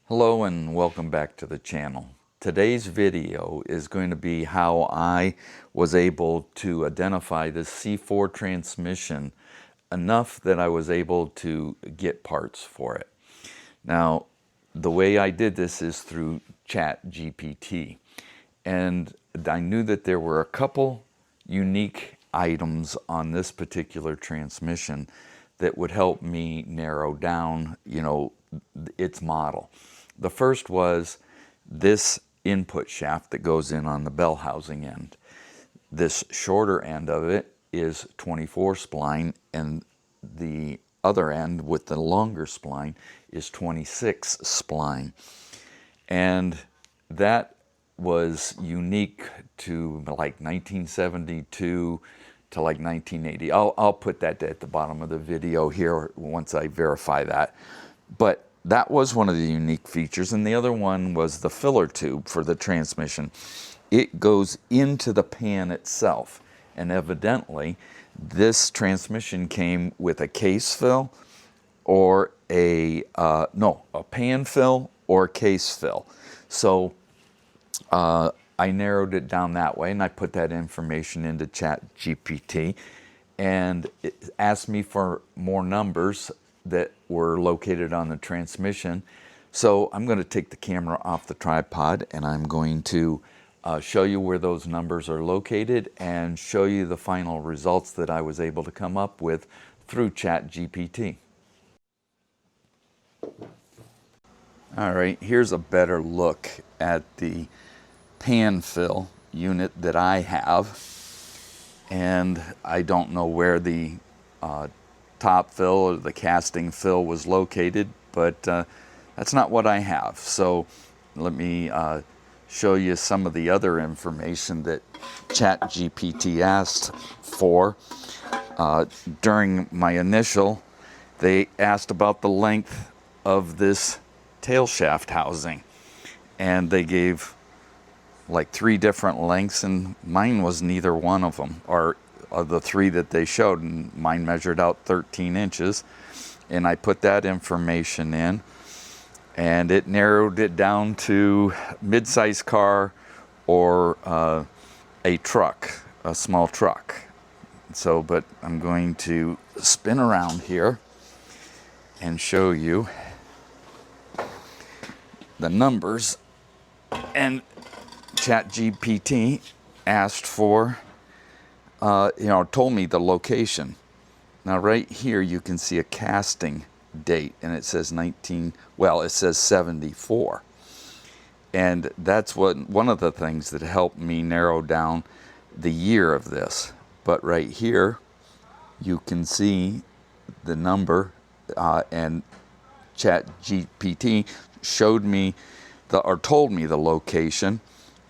Hello and welcome back to the channel. Today's video is going to be how I was able to identify this C4 transmission enough that I was able to get parts for it. Now, the way I did this is through CHAT GPT, and I knew that there were a couple unique items on this particular transmission that would help me narrow down, its model. The first was this input shaft that goes in on the bell housing end. This shorter end of it is 24 spline, and the other end with the longer spline is 26 spline. And that was unique to like 1972 to like 1980. I'll put that at the bottom of the video here once I verify that. But that was one of the unique features, and the other one was the filler tube for the transmission. It goes into the pan itself, and evidently this transmission came with a case fill or a pan fill or case fill. So I narrowed it down that way, and I put that information into CHAT GPT, and it asked me for more numbers that were located on the transmission. So I'm going to take the camera off the tripod, and I'm going to show you where those numbers are located and show you the final results that I was able to come up with through CHAT GPT. All right, here's a better look at the pan fill unit that I have, and I don't know where the top fill or the casting fill was located, but that's not what I have. So let me show you some of the other information that CHAT GPT asked for. During my initial, they asked about the length of this tail shaft housing, and they gave like 3 different lengths, and mine was neither one of them, or of the 3 that they showed, and mine measured out 13 inches. And I put that information in, and it narrowed it down to mid-size car or a truck, a small truck. So, but I'm going to spin around here and show you the numbers. And CHAT GPT asked for told me the location. Now right here you can see a casting date, and it says it says 74. And that's one of the things that helped me narrow down the year of this. But right here you can see the number, and CHAT GPT showed me told me the location,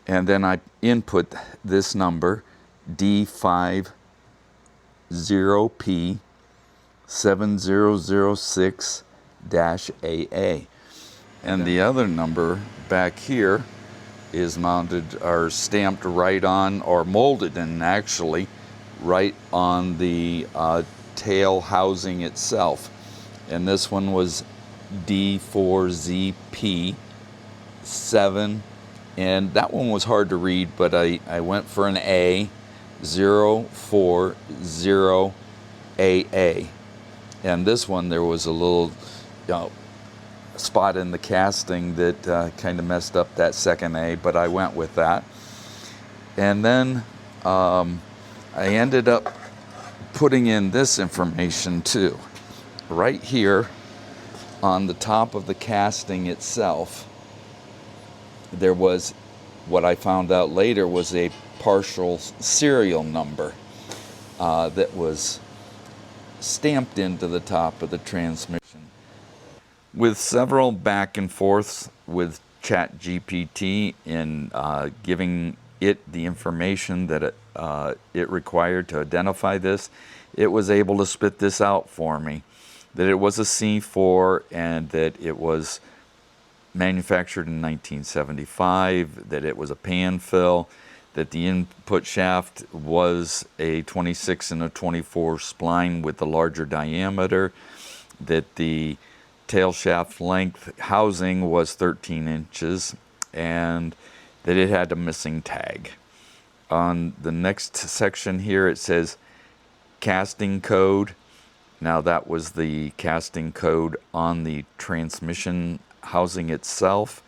and then I input this number D50P7006-AA. And the other number back here is mounted or stamped right on, or molded in actually, right on the tail housing itself. And this one was D4ZP7, and that one was hard to read, but I went for an A. 040AA. And this one, there was a little spot in the casting that kind of messed up that second A, but I went with that. And then I ended up putting in this information too. Right here on the top of the casting itself, there was, what I found out later, was a partial serial number that was stamped into the top of the transmission. With several back and forths with CHAT GPT in giving it the information that it required to identify this, it was able to spit this out for me, that it was a C4 and that it was manufactured in 1975, that it was a pan fill, that the input shaft was a 26 and a 24 spline with the larger diameter, that the tail shaft length housing was 13 inches and that it had a missing tag. On the next section here it says casting code. Now that was the casting code on the transmission housing itself.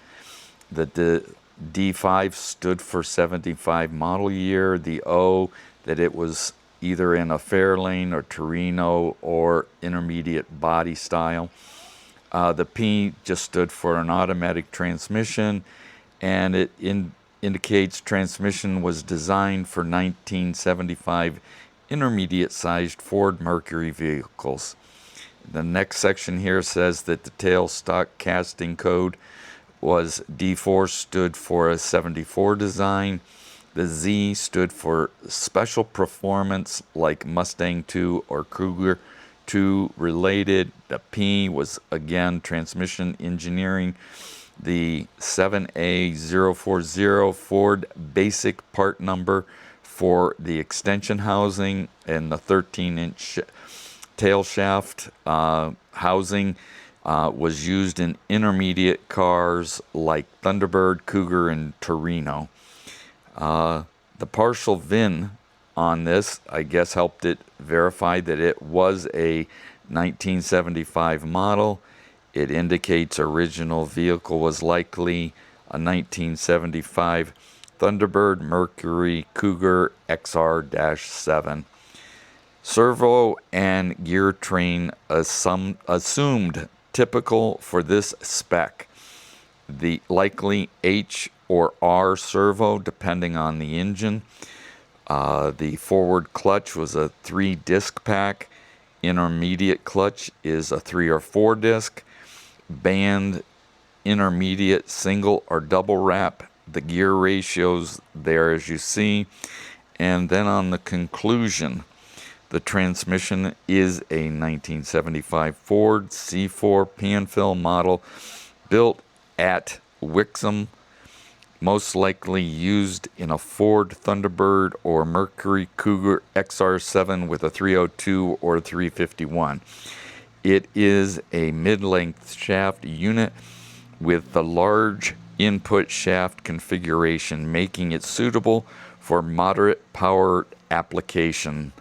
The D5 stood for 75 model year. The O, that it was either in a Fairlane or Torino or intermediate body style. The P just stood for an automatic transmission, and it indicates transmission was designed for 1975 intermediate-sized Ford Mercury vehicles. The next section here says that the tail stock casting code was D4, stood for a 74 design. The Z stood for special performance like Mustang 2 or Cougar 2 related. The P was again transmission engineering. The 7A040 Ford basic part number for the extension housing, and the 13-inch tail shaft housing was used in intermediate cars like Thunderbird, Cougar, and Torino. The partial VIN on this, I guess, helped it verify that it was a 1975 model. It indicates original vehicle was likely a 1975 Thunderbird Mercury Cougar XR-7. Servo and gear train assumed typical for this spec. The likely H or R servo depending on the engine. The forward clutch was a 3-disc pack. Intermediate clutch is a 3 or 4 disc. Band intermediate single or double wrap. The gear ratios there as you see. And then on the conclusion, the transmission is a 1975 Ford C4 pan-fill model built at Wixom, most likely used in a Ford Thunderbird or Mercury Cougar XR7 with a 302 or 351. It is a mid-length shaft unit with the large input shaft configuration, making it suitable for moderate power application.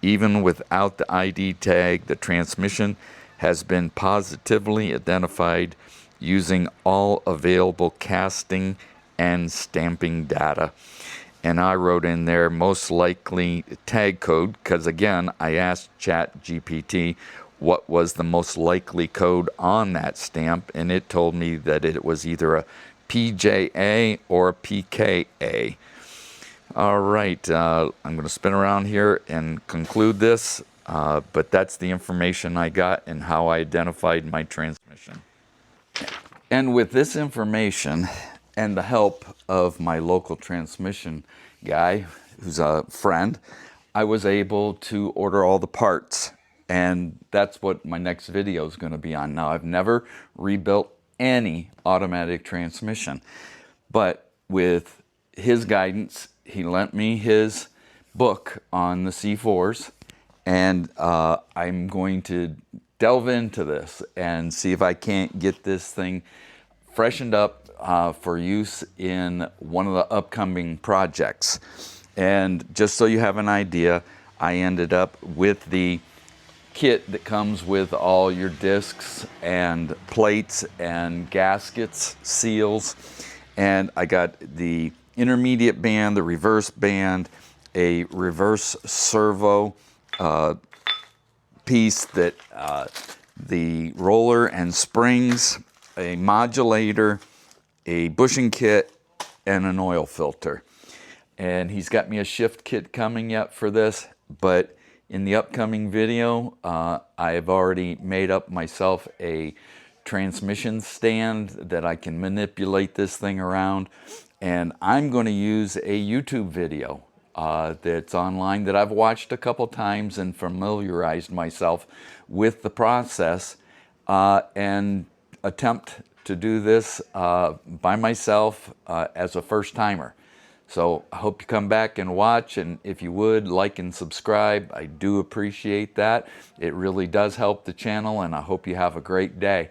Even without the ID tag, the transmission has been positively identified using all available casting and stamping data. And I wrote in there most likely tag code, because again, I asked CHAT GPT what was the most likely code on that stamp, and it told me that it was either a PJA or a PKA. All right, I'm going to spin around here and conclude this, but that's the information I got and how I identified my transmission. And with this information and the help of my local transmission guy, who's a friend, I was able to order all the parts. And that's what my next video is going to be on. Now, I've never rebuilt any automatic transmission, but with his guidance, he lent me his book on the C4s, and I'm going to delve into this and see if I can't get this thing freshened up for use in one of the upcoming projects. And just so you have an idea, I ended up with the kit that comes with all your discs and plates and gaskets, seals, and I got the intermediate band, the reverse band, a reverse servo piece that the roller and springs, a modulator, a bushing kit, and an oil filter. And he's got me a shift kit coming yet for this, but in the upcoming video, I have already made up myself a transmission stand that I can manipulate this thing around. And I'm going to use a YouTube video that's online that I've watched a couple times and familiarized myself with the process and attempt to do this by myself as a first timer. So I hope you come back and watch, and if you would, like and subscribe. I do appreciate that. It really does help the channel, and I hope you have a great day.